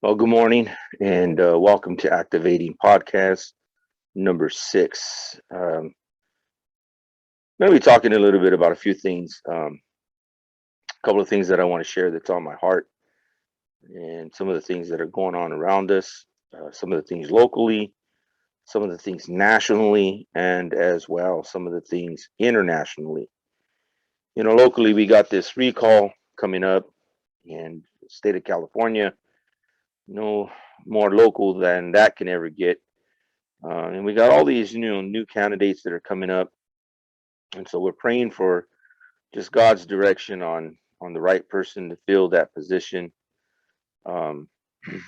Well, good morning and welcome to ACTV8n Podcast number 6. I'm going to be talking a little bit about a few things, a couple of things that I want to share that's on my heart, and some of the things that are going on around us, some of the things locally, some of the things nationally, and as well some of the things internationally. Locally, we got this recall coming up in the state of California. No more local than that can ever get. And we got all these new candidates that are coming up, and so we're praying for just God's direction on the right person to fill that position. Um,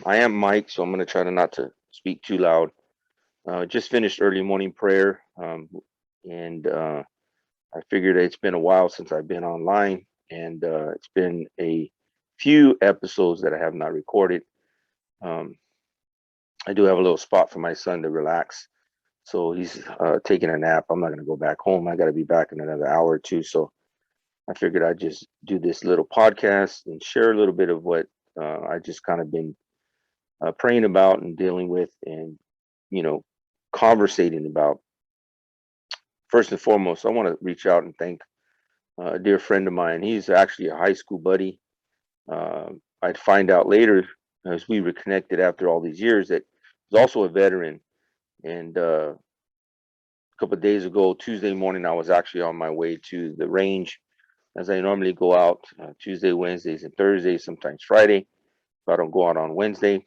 I am Mike, so I'm going to try to not to speak too loud. Just finished early morning prayer, and I figured it's been a while since I've been online, and it's been a few episodes that I have not recorded. Um, I do have a little spot for my son to relax. So he's taking a nap. I'm not going to go back home. I got to be back in another hour or two. So I figured I'd just do this little podcast and share a little bit of what I just kind of been praying about and dealing with and, you know, conversating about. First and foremost, I want to reach out and thank a dear friend of mine. He's actually a high school buddy. I'd find out later as we reconnected after all these years that he's also a veteran. And couple of days ago, Tuesday morning, I was actually on my way to the range as I normally go out Tuesday, Wednesdays, and Thursdays, sometimes Friday. If I don't go out on Wednesday.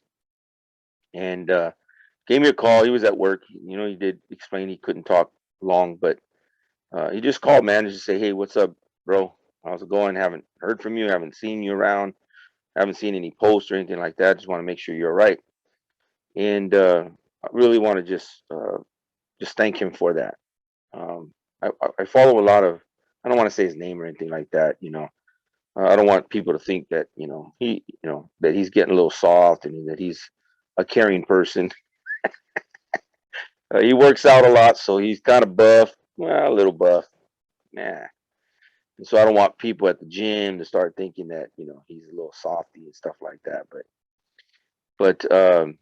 And gave me a call. He was at work. He did explain he couldn't talk long, but he just called, man, just to say, hey, what's up, bro? How's it going? Haven't heard from you. Haven't seen you around. Haven't seen any posts or anything like that. Just want to make sure you're all right. And I really want to just thank him for that. I follow a lot of. I don't want to say his name or anything like that. I don't want people to think that that he's getting a little soft and that he's a caring person. He works out a lot, so he's kind of buff. Well, a little buff. Nah. And so I don't want people at the gym to start thinking that he's a little softy and stuff like that. But it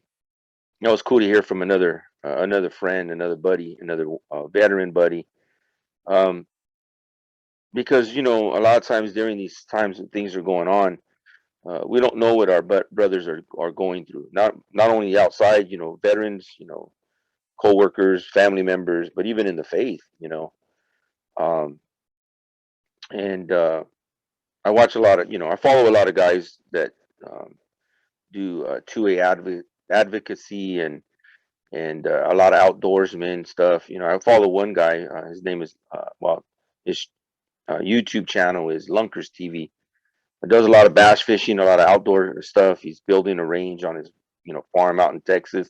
was cool to hear from another friend, another buddy, another veteran buddy. Um, because a lot of times during these times that things are going on, we don't know what our brothers are going through. Not only outside, veterans, co-workers, family members, but even in the faith. Um, and I watch a lot of, I follow a lot of guys that do 2A advocacy and a lot of outdoorsmen stuff. I follow one guy. His name is his YouTube channel is Lunkers TV. Does a lot of bass fishing, a lot of outdoor stuff. He's building a range on his, farm out in Texas.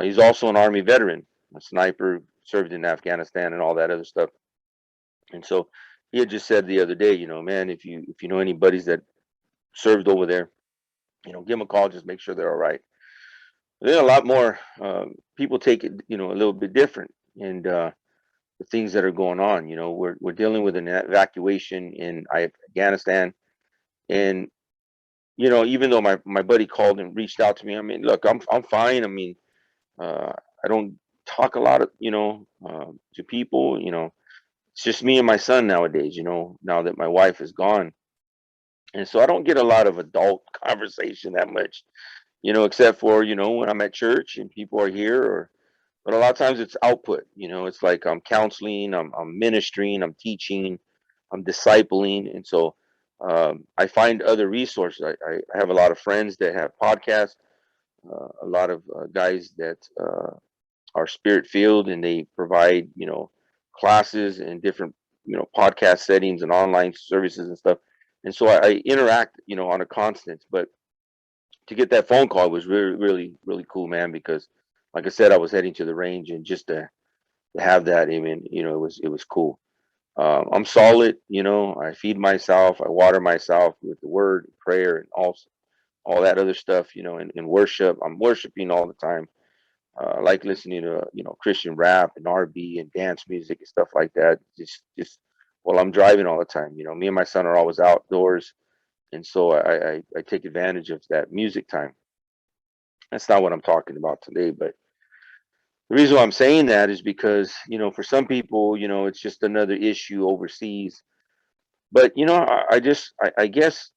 He's also an Army veteran, a sniper, served in Afghanistan and all that other stuff. And so he had just said the other day, man, if you know any buddies that served over there, give them a call. Just make sure they're all right. Then a lot more people take it, a little bit different, and the things that are going on. We're dealing with an evacuation in Afghanistan, and even though my buddy called and reached out to me, I mean, look, I'm fine. I mean, I don't talk a lot of, to people. It's just me and my son nowadays. Now that my wife is gone, and so I don't get a lot of adult conversation that much. Except for when I'm at church and people are here, or but a lot of times it's output. It's like I'm counseling, I'm ministering, I'm teaching, I'm discipling, and so I find other resources. I have a lot of friends that have podcasts, a lot of guys that are spirit filled, and they provide classes and different podcast settings and online services and stuff. And so I interact on a constant. But to get that phone call was really really really cool, man, because like I said, I was heading to the range, and just to have that, I mean, it was cool. I'm solid. I feed myself, I water myself with the word, prayer, and all that other stuff. And worship. I'm worshiping all the time. I like listening to Christian rap and R&B and dance music and stuff like that. Just while I'm driving all the time. Me and my son are always outdoors, and so I take advantage of that music time. That's not what I'm talking about today. But the reason why I'm saying that is because, for some people, it's just another issue overseas. But, I guess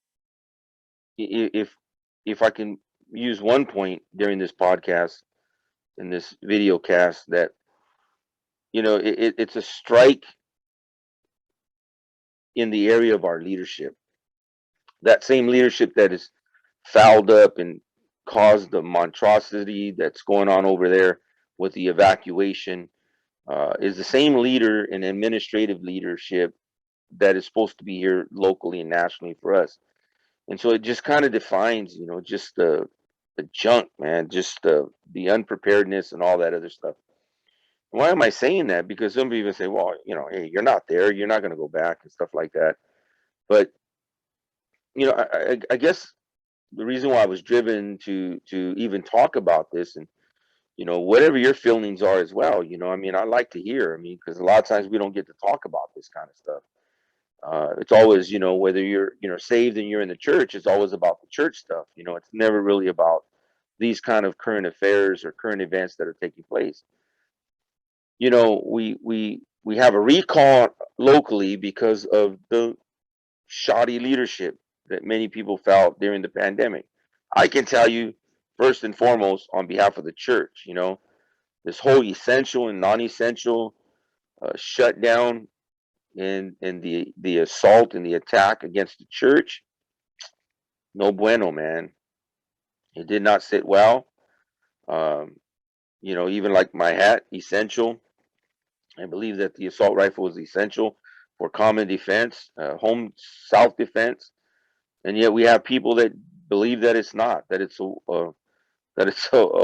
if I can use one point during this podcast, in this video cast, that, it's a strike in the area of our leadership. That same leadership that is fouled up and caused the monstrosity that's going on over there with the evacuation, is the same leader and administrative leadership that is supposed to be here locally and nationally for us. And so it just kind of defines, just the junk, man, just the unpreparedness and all that other stuff. Why am I saying that? Because some people say, well, hey, you're not there, you're not going to go back and stuff like that. But I guess the reason why I was driven to even talk about this, and whatever your feelings are as well, I mean, I like to hear. I mean, because a lot of times we don't get to talk about this kind of stuff. It's always, whether you're, saved and you're in the church, it's always about the church stuff. It's never really about these kind of current affairs or current events that are taking place. We have a recall locally because of the shoddy leadership that many people felt during the pandemic. I can tell you, first and foremost, on behalf of the church, this whole essential and non-essential shutdown, and the assault and the attack against the church, no bueno, man. It did not sit well. Um, even like my hat, essential. I believe that the assault rifle is essential for common defense, home self defense, and yet we have people that believe that it's not, that it's a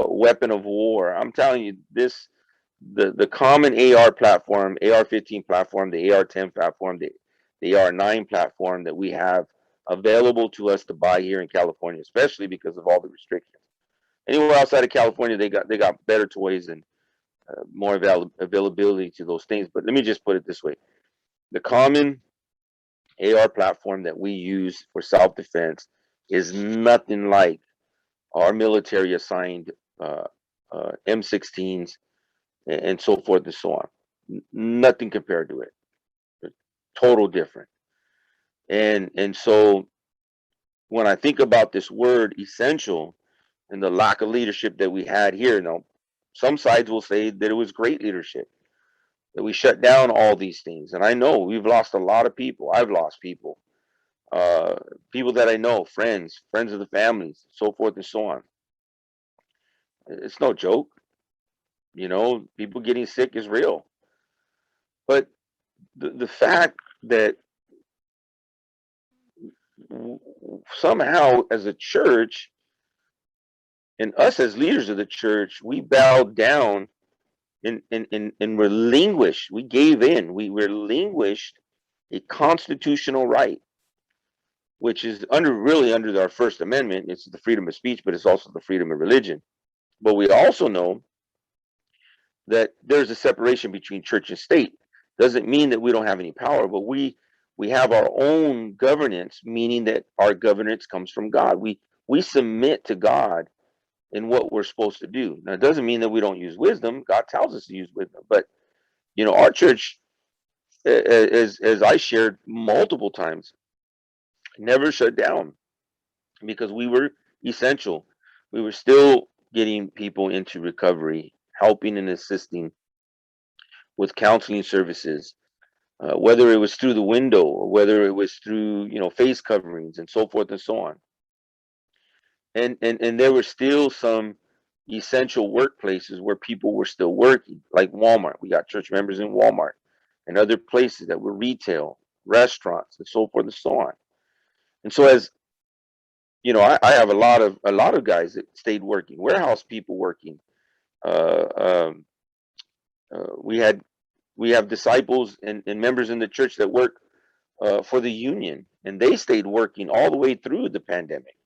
weapon of war. I'm telling you, the common AR platform, AR-15 platform, the AR-10 platform, the AR-9 platform that we have available to us to buy here in California, especially because of all the restrictions. Anywhere outside of California, they got better toys and more availability to those things. But let me just put it this way: the common AR platform that we use for self-defense is nothing like our military assigned M16s and so forth and so on. Nothing compared to it. Total different. And so when I think about this word essential and the lack of leadership that we had here, some sides will say that it was great leadership, that we shut down all these things. And I know we've lost a lot of people. I've lost people, uh, people that I know, friends of the families, so forth and so on. It's no joke. People getting sick is real. But the fact that somehow as a church, and us as leaders of the church, we bowed down and relinquished, we gave in, we relinquished a constitutional right, which is really under our First Amendment. It's the freedom of speech, but it's also the freedom of religion. But we also know that there's a separation between church and state. Doesn't mean that we don't have any power, but we have our own governance, meaning that our governance comes from God. We submit to God in what we're supposed to do. Now, it doesn't mean that we don't use wisdom. God tells us to use wisdom, but our church, as I shared multiple times, never shut down because we were essential. We were still getting people into recovery, helping and assisting with counseling services, whether it was through the window or whether it was through face coverings and so forth and so on. And there were still some essential workplaces where people were still working, like Walmart. We got church members in Walmart and other places that were retail, restaurants, and so forth and so on. And so, as I have a lot of guys that stayed working, warehouse people working. Uh, um, we have disciples and members in the church that work for the union, and they stayed working all the way through the pandemic.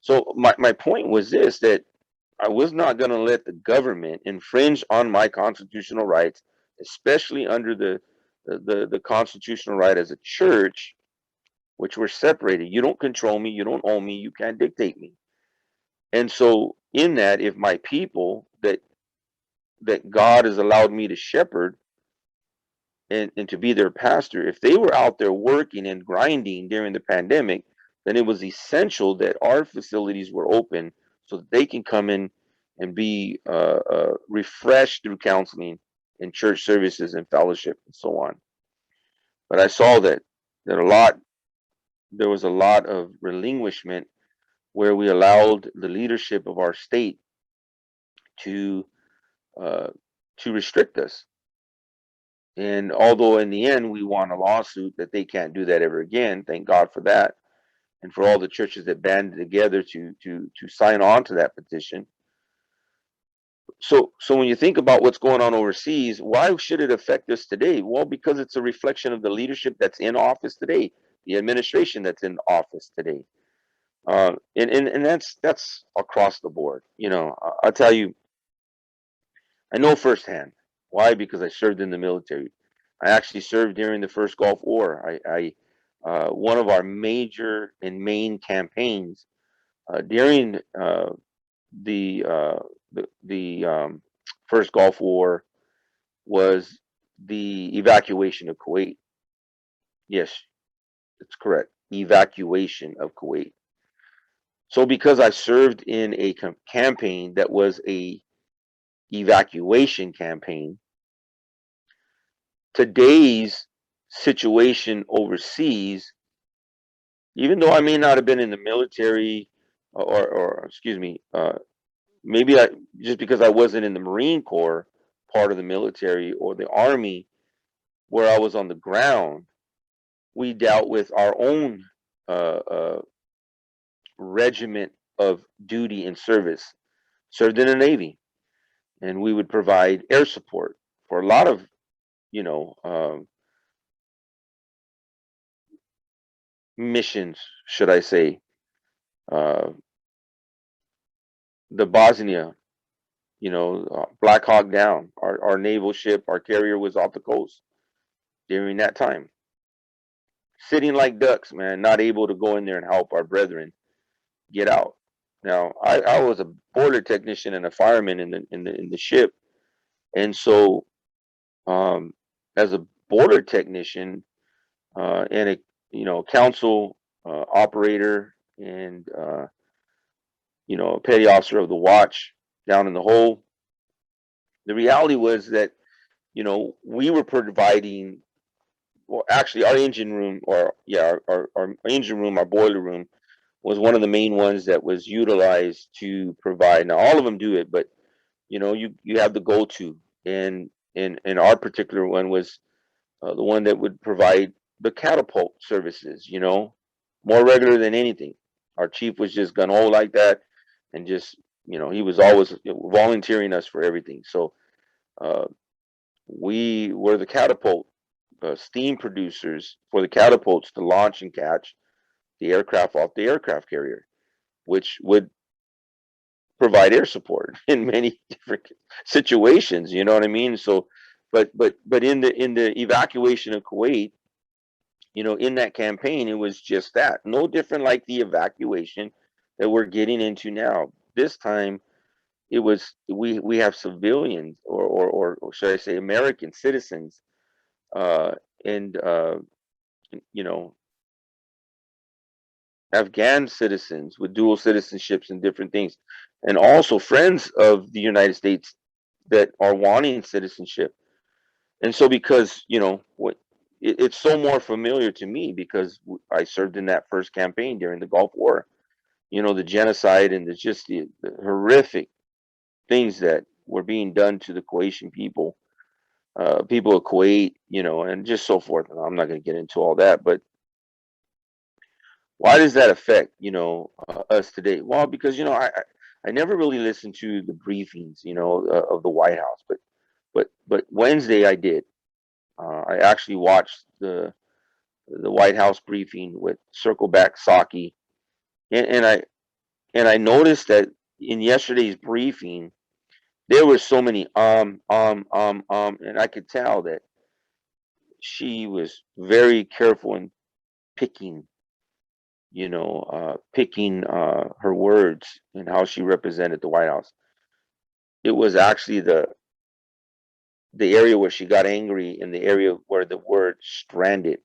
So my point was this: that I was not going to let the government infringe on my constitutional rights, especially under the constitutional right as a church, which we're separated. You don't control me. You don't own me. You can't dictate me. And so in that, if my people that God has allowed me to shepherd and to be their pastor, if they were out there working and grinding during the pandemic, then it was essential that our facilities were open so that they can come in and be refreshed through counseling and church services and fellowship and so on. But I saw that there was a lot of relinquishment where we allowed the leadership of our state to uh, to restrict us. And although in the end we won a lawsuit that they can't do that ever again, thank God for that, and for all the churches that banded together to sign on to that petition. So when you think about what's going on overseas, why should it affect us today? Well, because it's a reflection of the leadership that's in office today, the administration that's in office today, and that's across the board. I'll tell you, I know firsthand. Why? Because I served in the military. I actually served during the first Gulf War. One of our major and main campaigns during the uh, the first Gulf War was the evacuation of Kuwait. Yes, it's correct. Evacuation of Kuwait. So because I served in a campaign that was a evacuation campaign, today's situation overseas, even though I may not have been in the military, or excuse me, maybe I just because I wasn't in the Marine Corps part of the military or the Army where I was on the ground, we dealt with our own regiment of duty and service. Served in the Navy, and we would provide air support for a lot of you know um, missions, should I say. Uh, the Bosnia, Black Hawk Down, our naval ship, our carrier was off the coast during that time, sitting like ducks, man, not able to go in there and help our brethren get out. Now, I was a boiler technician and a fireman in the ship, and so as a boiler technician and a council operator and a petty officer of the watch down in the hole, the reality was that we were providing. Well, actually, our engine room, or yeah, our engine room, our boiler room, was one of the main ones that was utilized to provide. Now, all of them do it, but you have the go-to, and our particular one was the one that would provide the catapult services. More regular than anything. Our chief was just gun ho like that, and just he was always volunteering us for everything. So uh, we were the catapult steam producers for the catapults to launch and catch the aircraft off the aircraft carrier, which would provide air support in many different situations. You know what I mean? So, but in the evacuation of Kuwait, in that campaign, it was just that. No different like the evacuation that we're getting into now. This time, it was we have civilians, or should I say American citizens, uh, and you know Afghan citizens with dual citizenships and different things, and also friends of the United States that are wanting citizenship. And so, because it's so more familiar to me because I served in that first campaign during the Gulf War. The genocide and the horrific things that were being done to the Kuwaitian people, people of Kuwait, and just so forth. And I'm not going to get into all that, but why does that affect us today? Well, because I never really listened to the briefings of the White House, but Wednesday I did. I actually watched the White House briefing with Circleback Saki, and I noticed that in yesterday's briefing there were so many and I could tell that she was very careful in picking picking her words and how she represented the White House. It was actually the area where she got angry, in the area where the word stranded.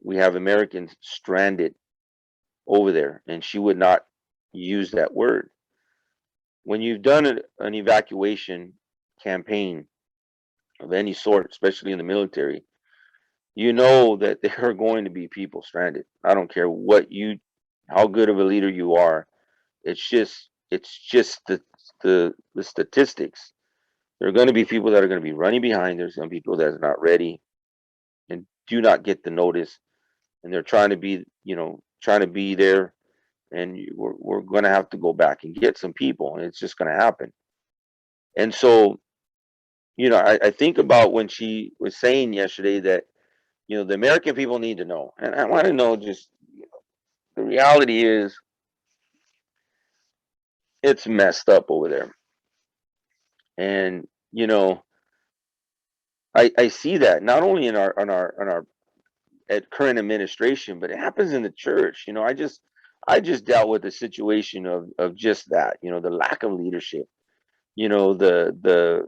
We have Americans stranded over there, and she would not use that word. When you've done an evacuation campaign of any sort, especially in the military, you know that there are going to be people stranded. I don't care how good of a leader you are. It's just the statistics. There are going to be people that are going to be running behind. There's going to be people that are not ready and do not get the notice, and they're trying to be there, and we're going to have to go back and get some people, and it's just going to happen. And so, I think about when she was saying yesterday that the American people need to know, and I want to know, just the reality is it's messed up over there. And I see that not only in our at current administration, but it happens in the church. I just dealt with a situation of just that, the lack of leadership, the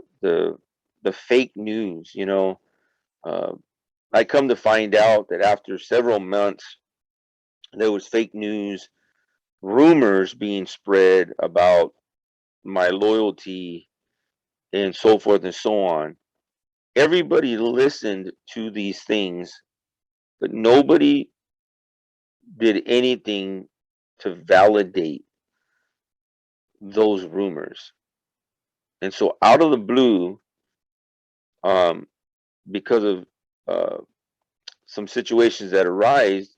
fake news. uh, I come to find out that after several months, there was fake news, rumors being spread about my loyalty and so forth and so on. Everybody listened to these things, but nobody did anything to validate those rumors. And so, out of the blue, um, because of uh, some situations that arose,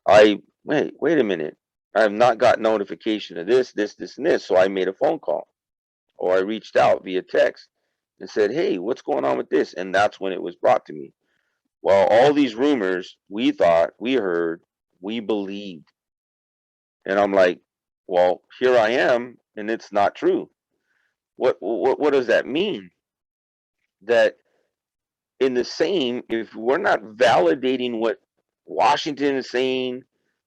I wait a minute. I have not got notification of this, and this. So I made a phone call, or I reached out via text and said, "Hey, what's going on with this?" And that's when it was brought to me. Well, all these rumors, we thought, we heard, we believed. And I'm like, well, here I am, and it's not true. What does that mean? That in the same, if we're not validating what Washington is saying,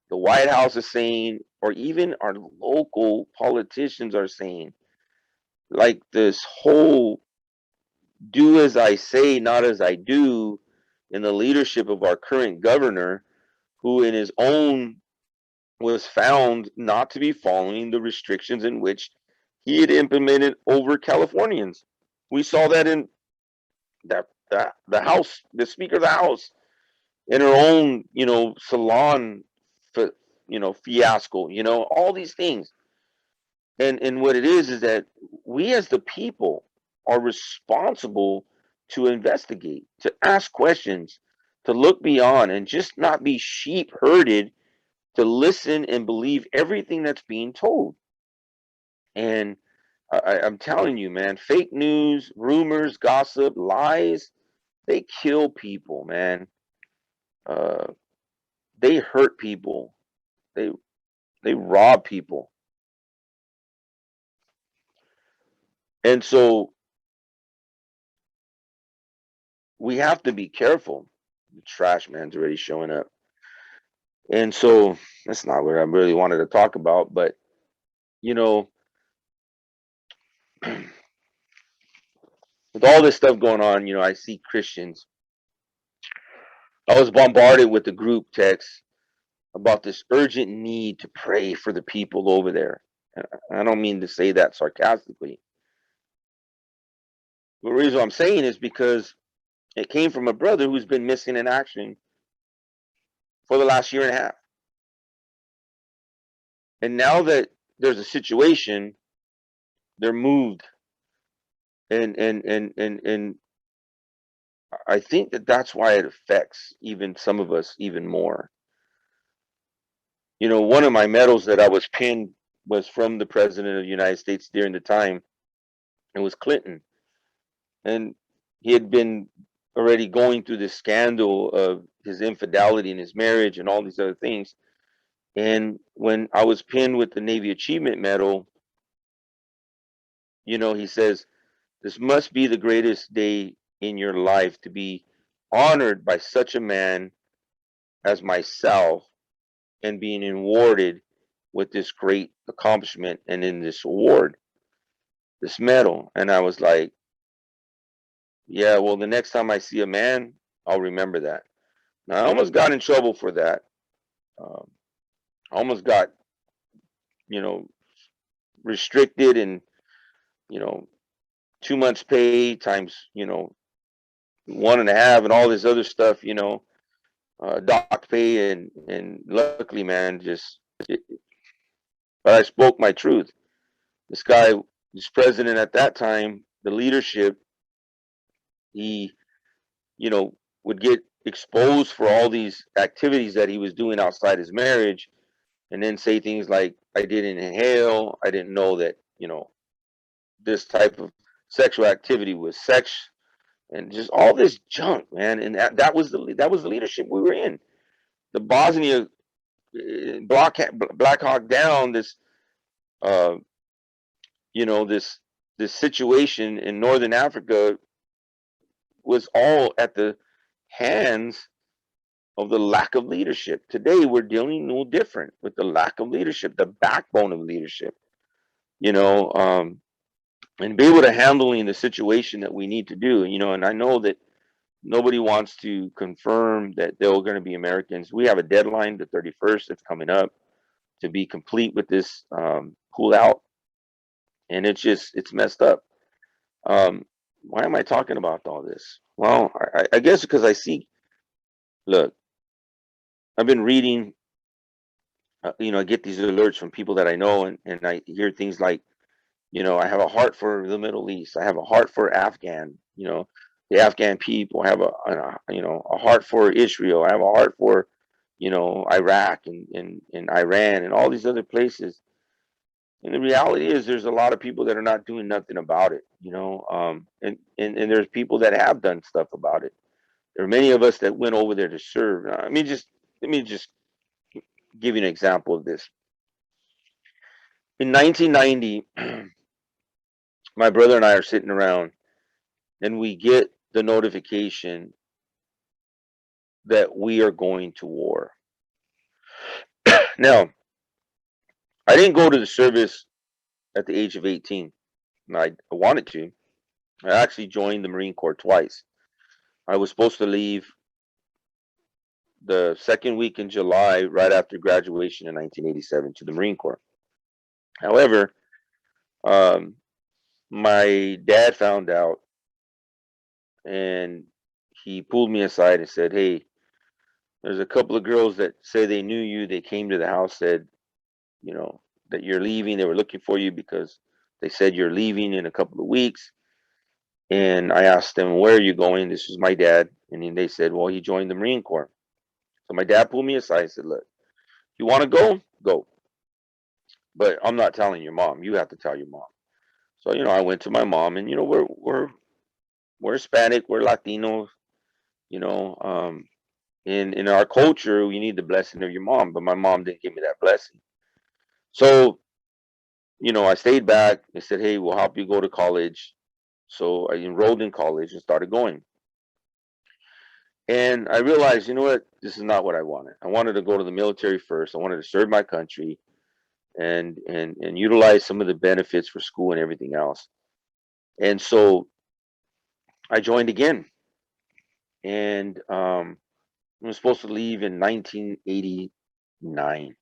the White House is saying, or even our local politicians are saying, like this whole do as I say, not as I do, in the leadership of our current governor, who in his own was found not to be following the restrictions in which he had implemented over Californians. We saw that in the House, the Speaker of the House, in her own, salon, fiasco, all these things. And what it is that we as the people are responsible to investigate, to ask questions, to look beyond, and just not be sheep herded to listen and believe everything that's being told. And I'm telling you, man, fake news, rumors, gossip, lies, they kill people, man. Uh, they hurt people. They they rob people. And so we have to be careful. The trash man's already showing up. And so that's not what I really wanted to talk about. But, you know, with all this stuff going on, I see Christians. I was bombarded with the group text about this urgent need to pray for the people over there. I don't mean to say that sarcastically. The reason I'm saying is because it came from a brother who's been missing in action for the last year and a half. And now that there's a situation, they're moved. And I think that's why it affects even some of us even more. One of my medals that I was pinned was from the president of the United States during the time. It was Clinton. And he had been already going through this scandal of his infidelity in his marriage and all these other things. And when I was pinned with the Navy Achievement Medal, he says, this must be the greatest day in your life to be honored by such a man as myself and being awarded with this great accomplishment and in this award, this medal. And I was like, yeah, well, the next time I see a man, I'll remember that. Now, I almost got in trouble for that. Um, I almost got, you know, restricted and, you know, 2 months pay times, 1.5 and all this other stuff, doc pay. And luckily, man, but I spoke my truth. This guy, this president at that time, the leadership, he, you know, would get exposed for all these activities that he was doing outside his marriage, and then say things like, I didn't inhale, I didn't know that, this type of sexual activity was sex, and just all this junk, man. And that was the leadership we were in. The Bosnia Black Hawk Down, uh, this situation in Northern Africa was all at the hands of the lack of leadership. Today, we're dealing no different with the lack of leadership, the backbone of leadership, you know, um, and be able to handling the situation that we need to do, and I know that nobody wants to confirm that they're going to be Americans. We have a deadline, the 31st, that's coming up to be complete with this pull out, and it's messed up. Um, why am I talking about all this? Well, I guess because look, I've been reading, I get these alerts from people that I know, and I hear things like, I have a heart for the Middle East. I have a heart for the Afghan people. I have a heart for Israel. I have a heart for, Iraq and Iran and all these other places. And the reality is, there's a lot of people that are not doing nothing about it. And there's people that have done stuff about it. There are many of us that went over there to serve. Let me just give you an example of this. In 1990, my brother and I are sitting around, and we get the notification that we are going to war. Now, I didn't go to the service at the age of 18. I wanted to. I actually joined the Marine Corps twice. I was supposed to leave the second week in July, right after graduation in 1987, to the Marine Corps. However, um, my dad found out, and he pulled me aside and said, "Hey, there's a couple of girls that say they knew you. They came to the house, said, that you're leaving. They were looking for you because they said you're leaving in a couple of weeks." And I asked them, "Where are you going?" This was my dad. And then they said, "Well, he joined the Marine Corps." So my dad pulled me aside and said, "Look, you want to go? Go. But I'm not telling your mom. You have to tell your mom." So, I went to my mom, and, we're Hispanic, we're Latinos, you know, um, in our culture, we need the blessing of your mom, but my mom didn't give me that blessing. So, I stayed back. They said, "Hey, we'll help you go to college." So I enrolled in college and started going. And I realized, what? This is not what I wanted. I wanted to go to the military first. I wanted to serve my country and utilize some of the benefits for school and everything else. And so I joined again. And I was supposed to leave in 1989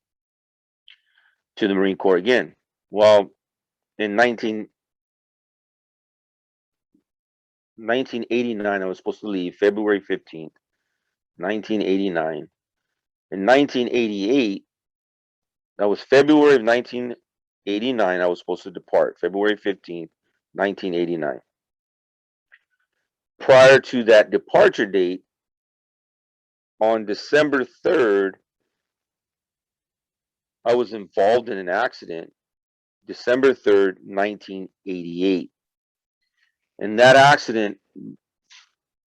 to the Marine Corps again. Well, in 1989, I was supposed to leave February 15th, 1989. In 1988, that was February of 1989, I was supposed to depart, February 15th, 1989. Prior to that departure date, on December 3rd, I was involved in an accident, December 3rd, 1988. And that accident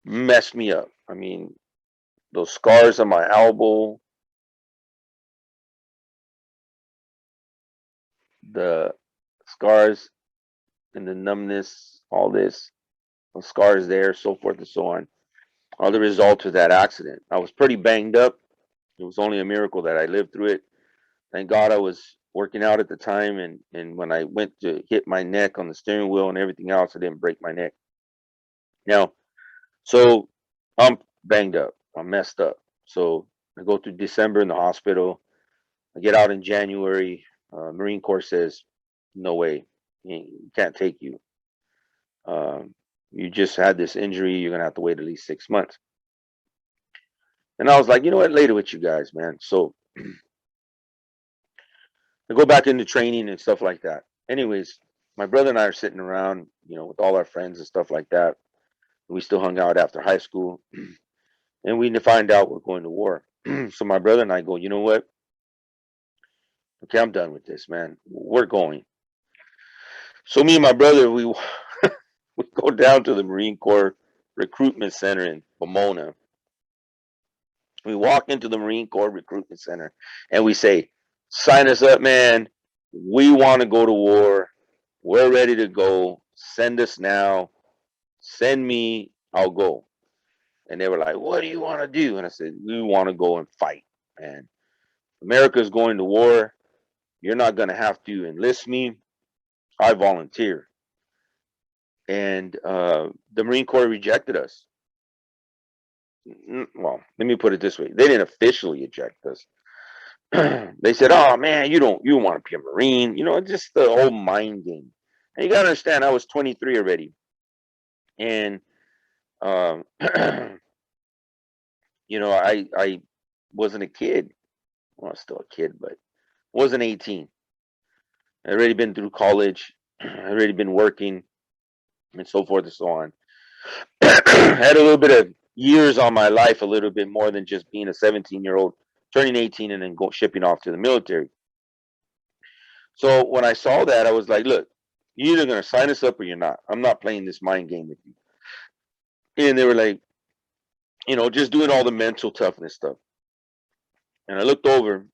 messed me up. I mean, those scars on my elbow, the scars and the numbness, all this, the scars there, so forth and so on, are the result of that accident. I was pretty banged up. It was only a miracle that I lived through it. Thank God I was working out at the time, and when I went to hit my neck on the steering wheel and everything else, I didn't break my neck. Now, so I'm banged up. I'm messed up. So I go through December in the hospital. I get out in January. Marine Corps says, "No way, you can't take you. You just had this injury. You're gonna have to wait at least 6 months." And I was like, you know what? Later with you guys, man. So I go back into training and stuff like that. Anyways, my brother and I are sitting around, with all our friends and stuff like that. We still hung out after high school, and we find out we're going to war. So my brother and I go, you know what? Okay, I'm done with this, man. We're going. So me and my brother, we we go down to the Marine Corps Recruitment Center in Pomona. We walk into the Marine Corps Recruitment Center and we say, sign us up, man. We want to go to war. We're ready to go. Send us now. Send me. I'll go. And they were like, what do you want to do? And I said, we want to go and fight, man. America's going to war. You're not going to have to enlist me. I volunteer. And the Marine Corps rejected us. Well, let me put it this way. They didn't officially eject us. They said, "Oh man, you want to be a Marine?" Just the whole mind game. And you gotta understand, I was 23 already, and um, I wasn't a kid. Well, I was still a kid, but wasn't 18. I already been through college. I already been working, and so forth and so on. Had a little bit of years on my life, a little bit more than just being a 17-year-old, turning 18, and then shipping off to the military. So when I saw that, I was like, look, you're either going to sign us up or you're not. I'm not playing this mind game with you. And they were like, just doing all the mental toughness stuff. And I looked over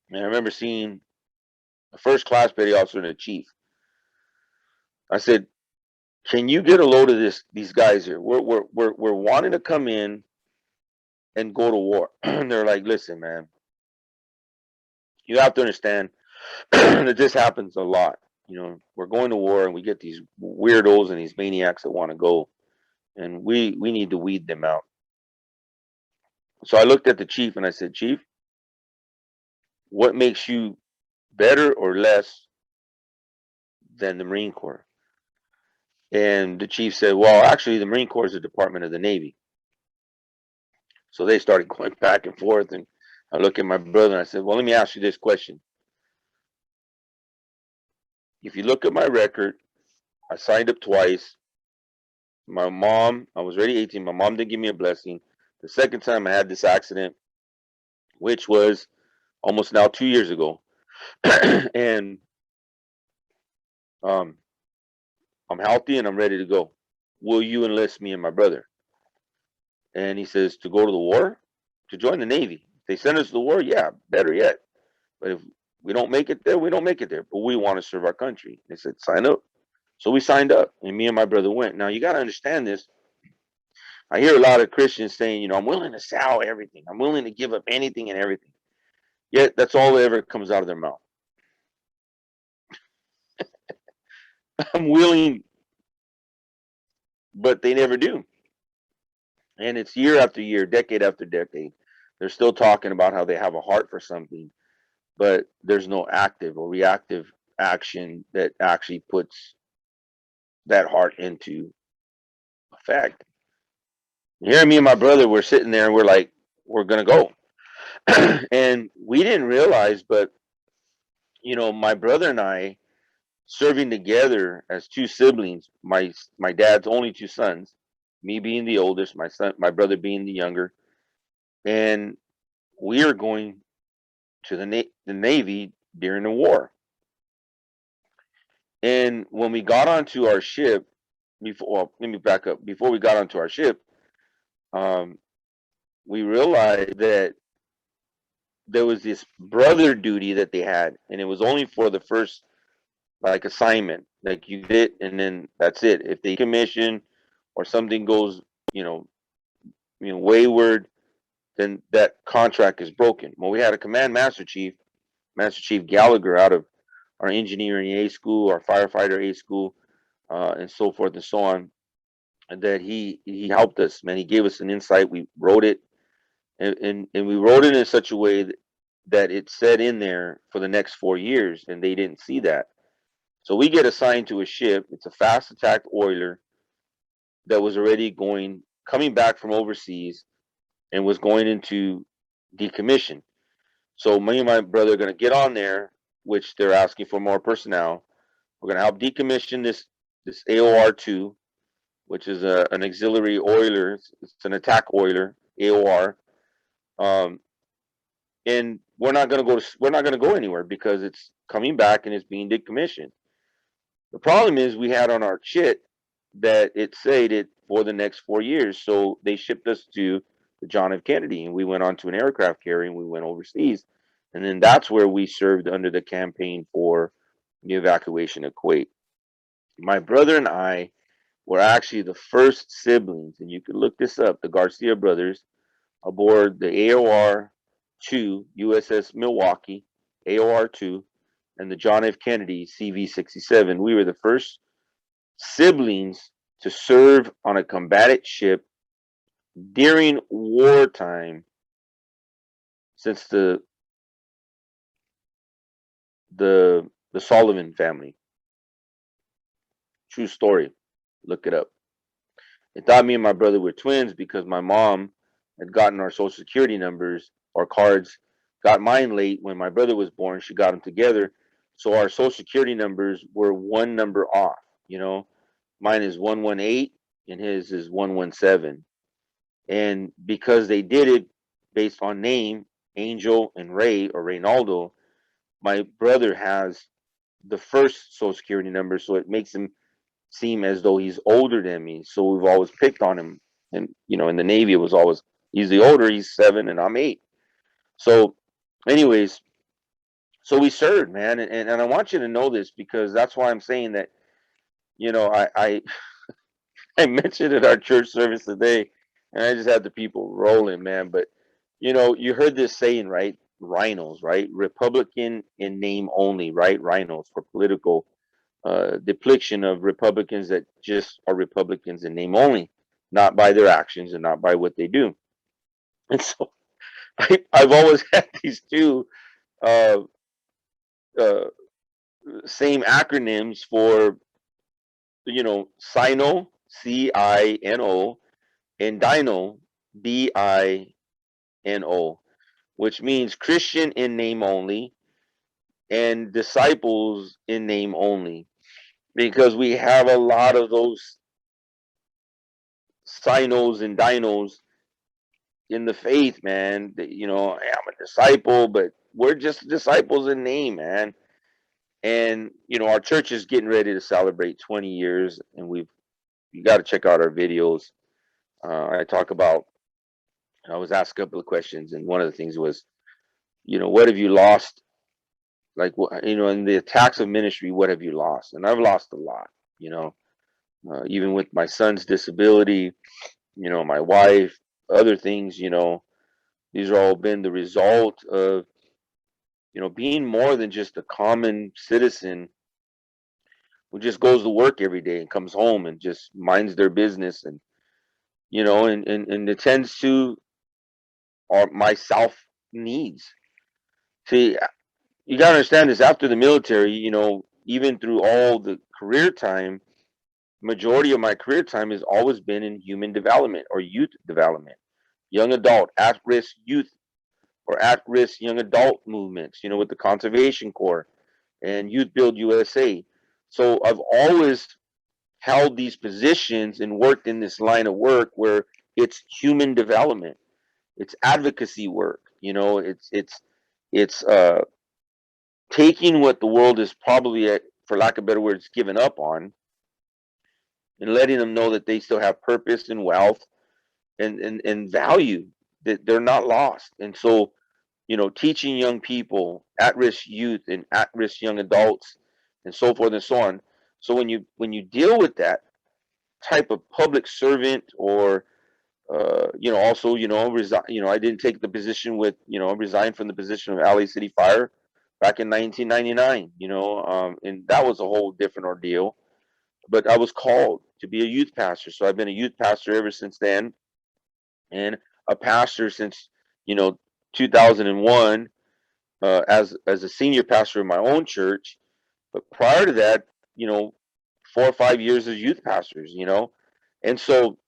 and I remember seeing the first class petty officer and the chief. I said, can you get a load of these guys here? We're wanting to come in and go to war. And they're like, listen, man, you have to understand that this happens a lot. We're going to war and we get these weirdos and these maniacs that want to go, and we need to weed them out. So I looked at the chief and I said, Chief, what makes you better or less than the Marine Corps? And the chief said, well, actually, the Marine Corps is a department of the Navy. So they started going back and forth. And I looked at my brother and I said, well, let me ask you this question. If you look at my record, I signed up twice. My mom, I was already 18. My mom didn't give me a blessing. The second time I had this accident, which was almost now 2 years ago. And um, I'm healthy and I'm ready to go. Will you enlist me and my brother? And he says, to go to the war? To join the Navy. If they send us to the war, yeah, better yet. But if we don't make it there, we don't make it there. But we want to serve our country. They said, sign up. So we signed up, and me and my brother went. Now, you got to understand this. I hear a lot of Christians saying, I'm willing to sell everything. I'm willing to give up anything and everything. Yet, that's all that ever comes out of their mouth. I'm willing, but they never do. And it's year after year, decade after decade. They're still talking about how they have a heart for something, but there's no active or reactive action that actually puts that heart into effect. Here, me and my brother were sitting there and we're like, we're going to go. And we didn't realize, but, my brother and I serving together as two siblings, my dad's only two sons, me being the oldest, my brother being the younger. And we are going to the Navy during the war. And when we got onto our ship, let me back up. Before we got onto our ship, um, we realized that there was this brother duty that they had, and it was only for the first assignment. Like you did, and then that's it. If they commission or something goes, wayward, then that contract is broken. Well, we had a command Master Chief Gallagher, out of our engineering A school, our firefighter A school, and so forth and so on. And that he helped us, man. He gave us an insight. We wrote it, and we wrote it in such a way that it said in there for the next 4 years, and they didn't see that. So we get assigned to a ship. It's a fast attack oiler that was already coming back from overseas and was going into decommission. So me and my brother are going to get on there, which they're asking for more personnel. We're going to help decommission this AOR-2, which is an auxiliary oiler. It's an attack oiler, AOR. Um, and we're not going to go anywhere because it's coming back and it's being decommissioned. The problem is we had on our chit that it said it for the next 4 years. So they shipped us to the John F. Kennedy, and we went on to an aircraft carrier and we went overseas. And then that's where we served under the campaign for the evacuation of Kuwait. My brother and I were actually the first siblings, and you can look this up, the Garcia brothers, aboard the AOR-2 USS Milwaukee, AOR-2, and the John F. Kennedy CV-67. We were the first siblings to serve on a combatant ship during wartime since the Sullivan family. True story. Look it up. They thought me and my brother were twins because my mom had gotten our social security numbers or cards, got mine late when my brother was born. She got them together. So our social security numbers were one number off. You know, mine is 118 and his is 117. And because they did it based on name, Angel and Ray or Reynaldo, my brother has the first social security number. So it makes him seem as though he's older than me. So we've always picked on him. And, you know, in the Navy, it was always, he's the older, he's 7 and I'm 8. So, anyways, so we served, man. And I want you to know this because that's why I'm saying that, you know, I mentioned at our church service today, and I just had the people rolling, man. But, you know, you heard this saying, right? Rhinos, right? Republican in name only, right? Rhinos for political depiction of Republicans that just are Republicans in name only, not by their actions and not by what they do. And so I've always had these two uh, uh, same acronyms for, you know, CINO, CINO, and DINO, DINO, which means Christian in name only and disciples in name only, because we have a lot of those sinos and dinos in the faith, man. You know, hey, I'm a disciple, but we're just disciples in name, man. And you know, our church is getting ready to celebrate 20 years, and you got to check out our videos. I talk about. I was asked a couple of questions, and one of the things was, you know, what have you lost? Like, you know, in the attacks of ministry, what have you lost? And I've lost a lot. You know, even with my son's disability, you know, my wife, other things, you know, these are all been the result of, you know, being more than just a common citizen who just goes to work every day and comes home and just minds their business and, you know, and attends to my self needs. See, you got to understand this, after the military, you know, even through all the career time, majority of my career time has always been in human development or youth development, young adult, at risk youth or at risk young adult movements, you know, with the Conservation Corps and Youth Build USA. So I've always held these positions and worked in this line of work where it's human development, it's advocacy work, you know, it's taking what the world is probably, for lack of better words, given up on, and letting them know that they still have purpose and wealth and value, that they're not lost. And so, you know, teaching young people, at-risk youth and at-risk young adults and so forth and so on. So when you deal with that type of public servant or Also, I didn't take the position with, resigned from the position of LA City Fire back in 1999, and that was a whole different ordeal. But I was called to be a youth pastor. So I've been a youth pastor ever since then, and a pastor since, you know, 2001, as a senior pastor in my own church. But prior to that, you know, 4 or 5 years as youth pastors, and so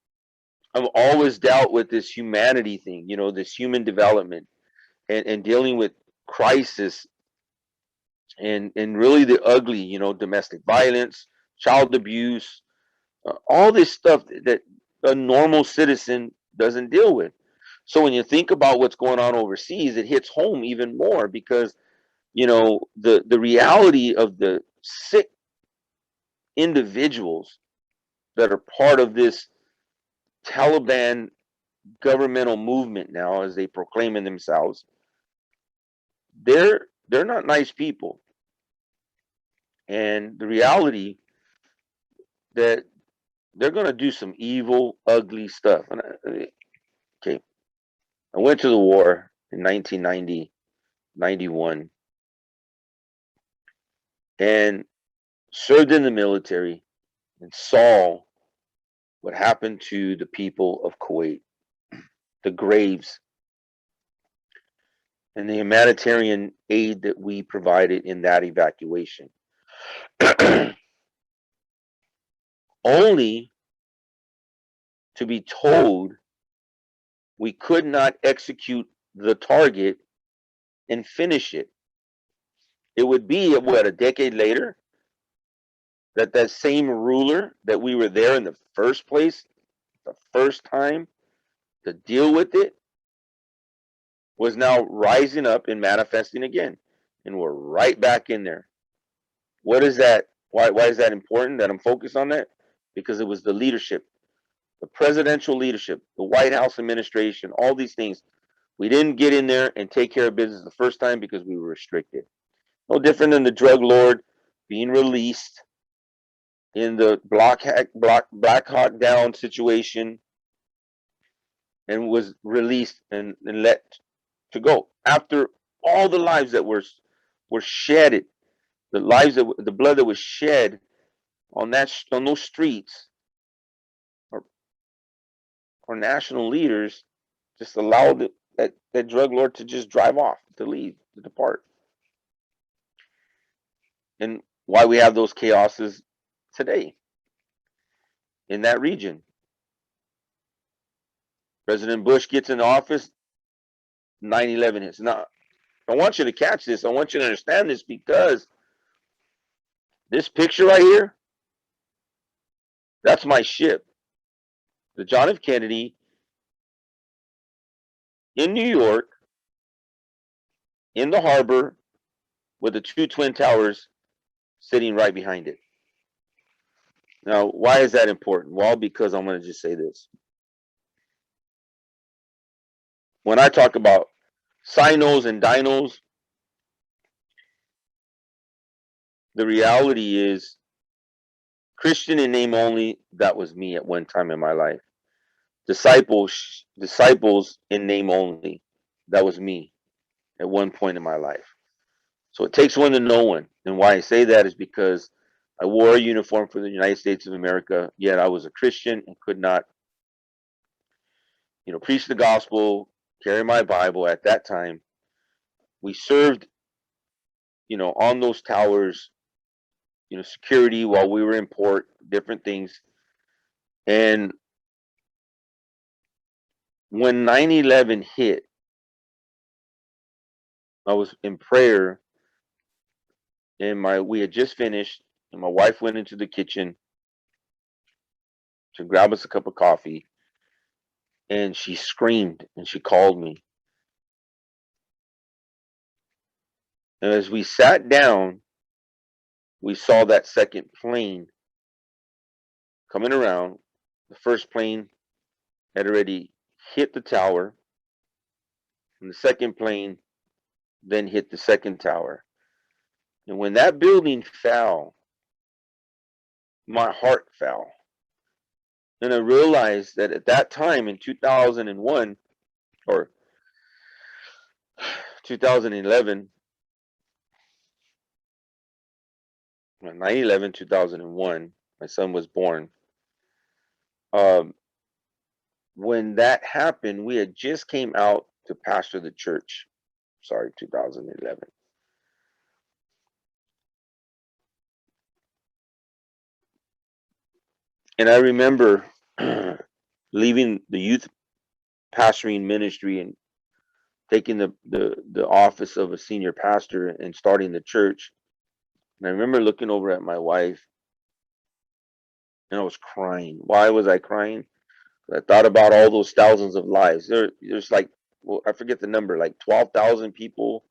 I've always dealt with this humanity thing, this human development, and dealing with crisis, and really the ugly, domestic violence, child abuse, all this stuff that a normal citizen doesn't deal with. So when you think about what's going on overseas, it hits home even more because, the reality of the sick individuals that are part of this Taliban governmental movement now, as they proclaim in themselves, they're not nice people. And the reality that they're going to do some evil, ugly stuff. Okay, I went to the war in 1990, 91, and served in the military and saw what happened to the people of Kuwait, the graves, and the humanitarian aid that we provided in that evacuation. Only to be told we could not execute the target and finish it. It would be, what, a decade later, that same ruler that we were there in the first place, the first time to deal with it, was now rising up and manifesting again. And we're right back in there. What is that? Why is that important that I'm focused on that? Because it was the leadership, the presidential leadership, the White House administration, all these things. We didn't get in there and take care of business the first time because we were restricted. No different than the drug lord being released in the Black Hawk Down situation, and was released and let to go after all the lives that were shedded, the blood that was shed on those streets. Our national leaders just allowed that drug lord to just drive off, to leave, to depart. And why we have those chaoses today in that region. President Bush gets in office, 9/11 hits. Now, I want you to catch this. I want you to understand this, because this picture right here, that's my ship, the John F. Kennedy, in New York, in the harbor, with the two twin towers sitting right behind it. Now, why is that important? Well, because I'm going to just say this. When I talk about CINOs and DINOs, the reality is, Christian in name only, that was me at one time in my life. Disciples in name only, that was me at one point in my life. So it takes one to know one. And why I say that is because I wore a uniform for the United States of America, yet I was a Christian and could not, preach the gospel, carry my Bible at that time. We served, on those towers, security while we were in port, different things. And when 9/11 hit, I was in prayer, and we had just finished, and my wife went into the kitchen to grab us a cup of coffee, and she screamed and she called me. And as we sat down, we saw that second plane coming around. The first plane had already hit the tower, and the second plane then hit the second tower. And when that building fell, my heart fell. And I realized that at that time in 2001 or 2011, 9/11, 2001, my son was born. Um, when that happened, we had just came out to pastor the church. Sorry, 2011. And I remember leaving the youth pastoring ministry and taking the office of a senior pastor and starting the church. And I remember looking over at my wife and I was crying. Why was I crying? I thought about all those thousands of lives. There's like, well, I forget the number, like 12,000 people,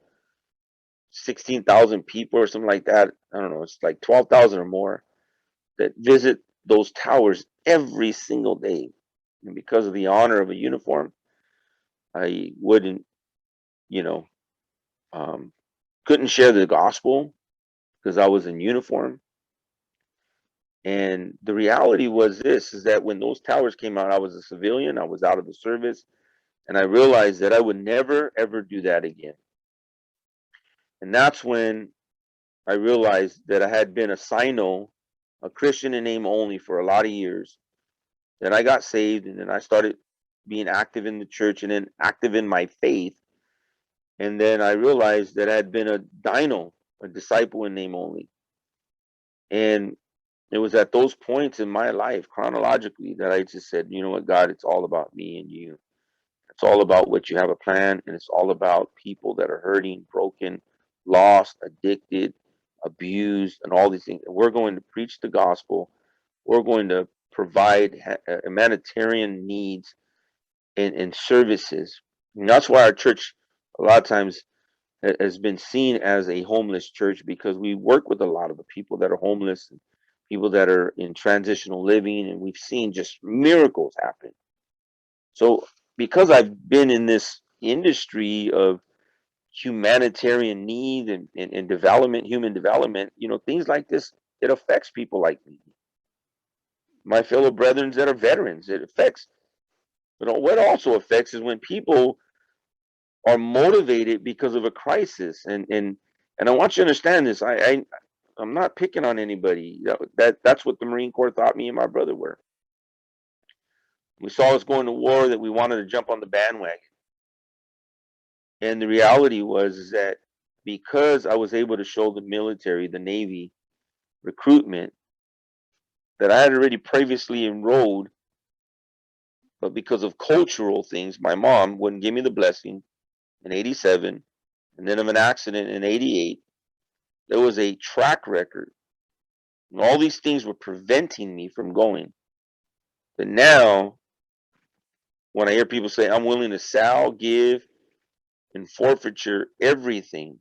16,000 people, or something like that. I don't know. It's like 12,000 or more that visit those towers every single day. And because of the honor of a uniform, I wouldn't, you know, um, couldn't share the gospel because I was in uniform. And the reality was this is that when those towers came out, I was a civilian, I was out of the service, and I realized that I would never ever do that again. And that's when I realized that I had been a CINO, a Christian in name only, for a lot of years. Then I got saved, and then I started being active in the church and then active in my faith. And then I realized that I had been a DINO, a disciple in name only. And it was at those points in my life, chronologically, that I just said, you know what, God, it's all about me and you. It's all about what you have a plan, and it's all about people that are hurting, broken, lost, addicted, abused, and all these things. We're going to preach the gospel. We're going to provide humanitarian needs and services. And that's why our church, a lot of times, has been seen as a homeless church because we work with a lot of the people that are homeless, and people that are in transitional living, and we've seen just miracles happen. So, because I've been in this industry of humanitarian need and development, human development, things like this, it affects people like me, my fellow brethren that are veterans. It affects, what also affects is when people are motivated because of a crisis. And I want you to understand this. I'm not picking on anybody. That's what the Marine Corps thought me and my brother were. We saw us going to war that we wanted to jump on the bandwagon. And the reality was is that because I was able to show the military, the Navy recruitment that I had already previously enrolled, but because of cultural things, my mom wouldn't give me the blessing in 87, and then of an accident in 88. There was a track record, and all these things were preventing me from going. But now, when I hear people say, I'm willing to sell, give, and forfeiture everything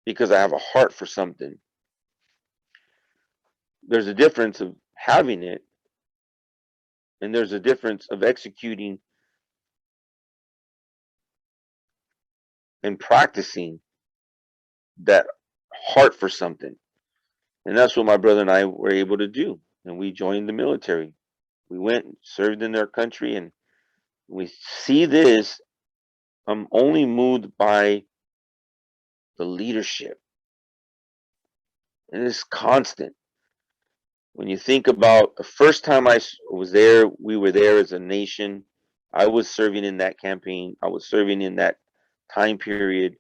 because I have a heart for something, there's a difference of having it, and there's a difference of executing and practicing that heart for something. And that's what my brother and I were able to do. And we joined the military. We went and served in their country, and we see this. I'm only moved by the leadership. And it's constant. When you think about the first time I was there, we were there as a nation. I was serving in that campaign. I was serving in that time period.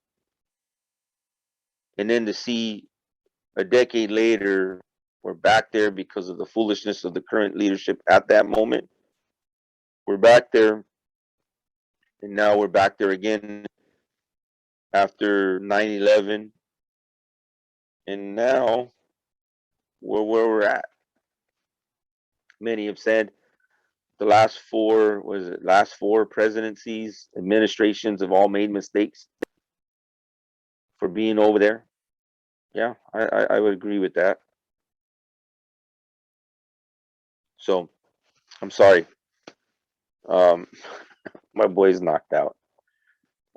And then to see a decade later, we're back there because of the foolishness of the current leadership at that moment. We're back there, and now we're back there again after 9/11, and now we're where we're at. Many have said the last four presidencies, administrations have all made mistakes for being over there. Yeah, I would agree with that. So I'm sorry. Um, my boy's knocked out.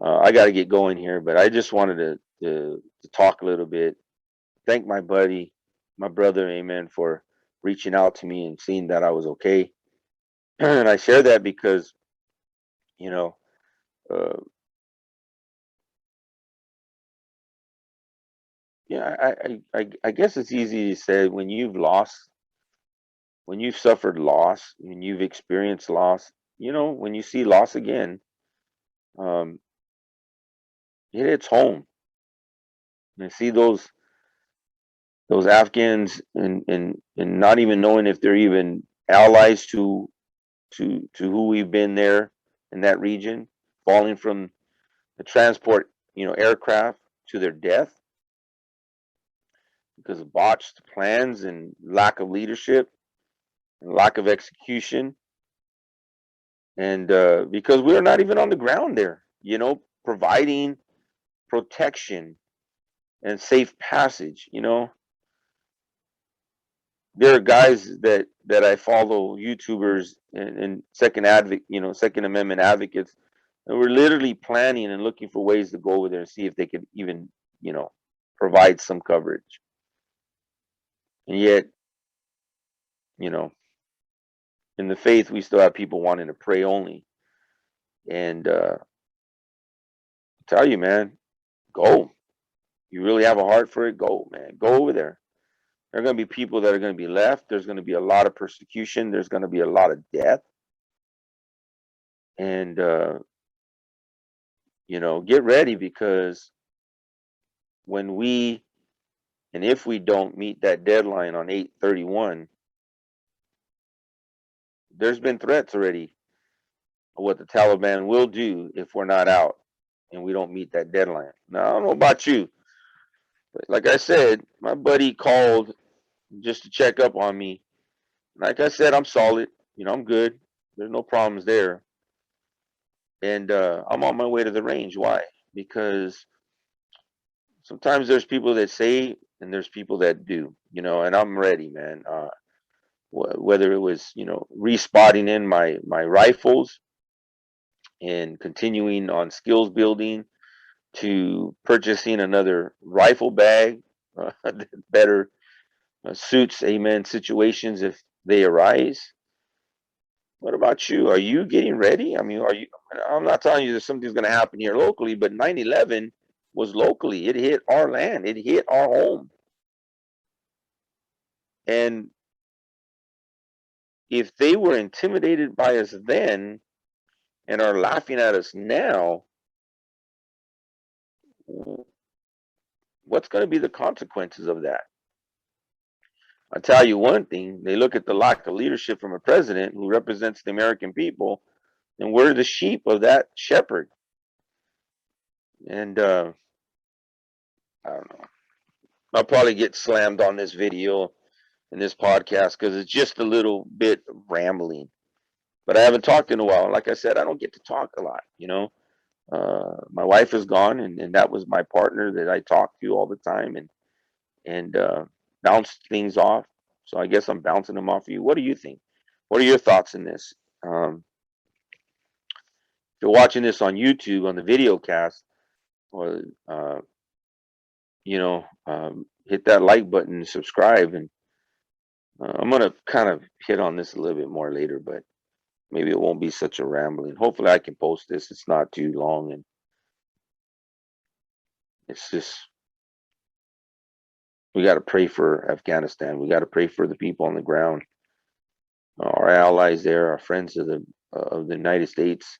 I got to get going here, but I just wanted to talk a little bit. Thank my buddy. my brother, amen, for reaching out to me and seeing that I was okay. And I share that because, you know, uh, yeah, I guess it's easy to say when you've lost, when you've suffered loss, when you've experienced loss, when you see loss again, um, it hits home. And see those Afghans and not even knowing if they're even allies to who we've been there in that region, falling from the transport, aircraft to their death because of botched plans and lack of leadership and lack of execution, and because we're not even on the ground there, providing protection and safe passage. There are guys that I follow, YouTubers and Second Amendment advocates, and we're literally planning and looking for ways to go over there and see if they could even, provide some coverage. And yet, you know, in the faith, we still have people wanting to pray only. And tell you, man, go. You really have a heart for it, go, man. Go over there. There are going to be people that are going to be left. There's going to be a lot of persecution. There's going to be a lot of death. And get ready, because when we and if we don't meet that deadline on 8/31, there's been threats already of what the Taliban will do if we're not out and we don't meet that deadline. Now, I don't know about you, but like I said, my buddy called just to check up on me. Like I said, I'm solid. I'm good. There's no problems there. And I'm on my way to the range. Why? Because sometimes there's people that say and there's people that do, and I'm ready, man. Whether it was, respotting in my rifles and continuing on skills building to purchasing another rifle bag that better suits, amen, situations if they arise. What about you? Are you getting ready? I mean, I'm not telling you that something's going to happen here locally, but 9/11 was locally. It hit our land. It hit our home. And if they were intimidated by us then and are laughing at us now, what's going to be the consequences of that? I'll tell you one thing. They look at the lack of leadership from a president who represents the American people, and we're the sheep of that shepherd. And I don't know. I'll probably get slammed on this video in this podcast because it's just a little bit rambling. But I haven't talked in a while. Like I said, I don't get to talk a lot. My wife is gone, and that was my partner that I talked to all the time and bounced things off. So I guess I'm bouncing them off of you. What do you think? What are your thoughts in this? If you're watching this on YouTube on the video cast, or hit that like button and subscribe. And I'm gonna kind of hit on this a little bit more later, but maybe it won't be such a rambling. Hopefully, I can post this. It's not too long, and it's just we got to pray for Afghanistan. We got to pray for the people on the ground, our allies there, our friends of the United States,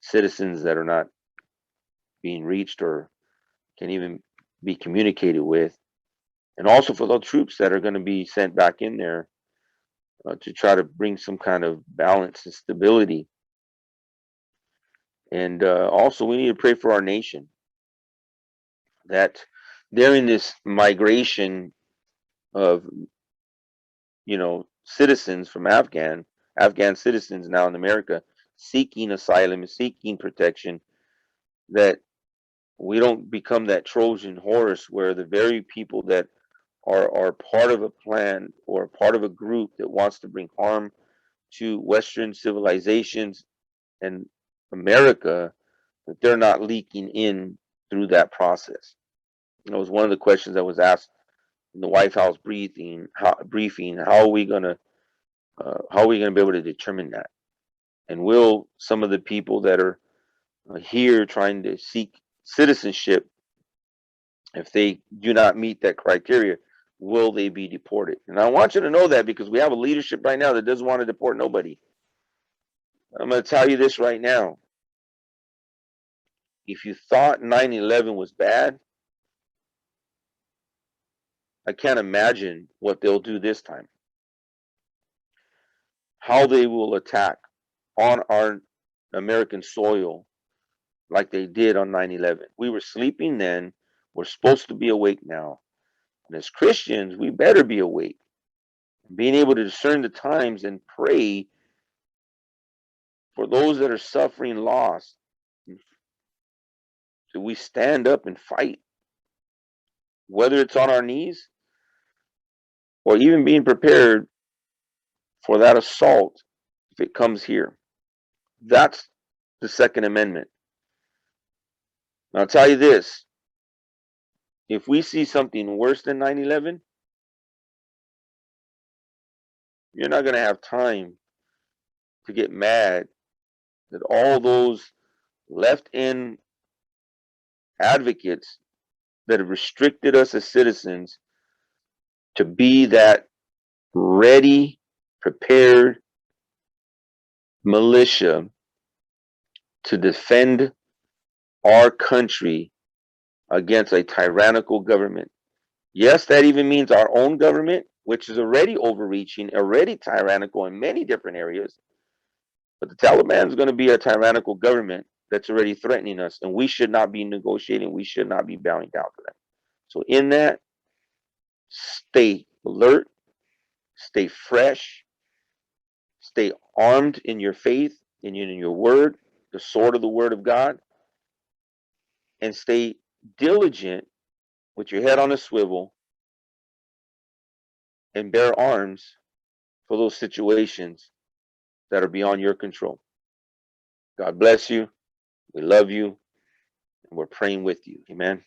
citizens that are not being reached or can even be communicated with, and also for the troops that are going to be sent back in there to try to bring some kind of balance and stability. And also, we need to pray for our nation that during this migration of citizens from Afghan citizens now in America seeking asylum and seeking protection, that we don't become that Trojan horse where the very people that are part of a plan or part of a group that wants to bring harm to Western civilizations and America, that they're not leaking in through that process. It was one of the questions that was asked in the White House briefing. How are we gonna be able to determine that? And will some of the people that are here trying to seek citizenship, if they do not meet that criteria, will they be deported? And I want you to know that, because we have a leadership right now that doesn't want to deport nobody. I'm going to tell you this right now. If you thought 9/11 was bad, I can't imagine what they'll do this time. How they will attack on our American soil like they did on 9/11. We were sleeping then. We're supposed to be awake now. And as Christians, we better be awake. Being able to discern the times and pray for those that are suffering loss. So we stand up and fight, whether it's on our knees or even being prepared for that assault if it comes here. That's the Second Amendment. Now, I'll tell you this. If we see something worse than 9/11, you're not going to have time to get mad that all those left-in advocates that have restricted us as citizens to be that ready, prepared militia to defend our country against a tyrannical government. Yes, that even means our own government, which is already overreaching, already tyrannical in many different areas. But the Taliban is going to be a tyrannical government that's already threatening us, and we should not be negotiating. We should not be bowing down to them. So in that, stay alert, stay fresh, stay armed in your faith and in your word, the sword of the word of God, and stay diligent with your head on a swivel and bear arms for those situations that are beyond your control. God bless you. We love you. And we're praying with you. Amen.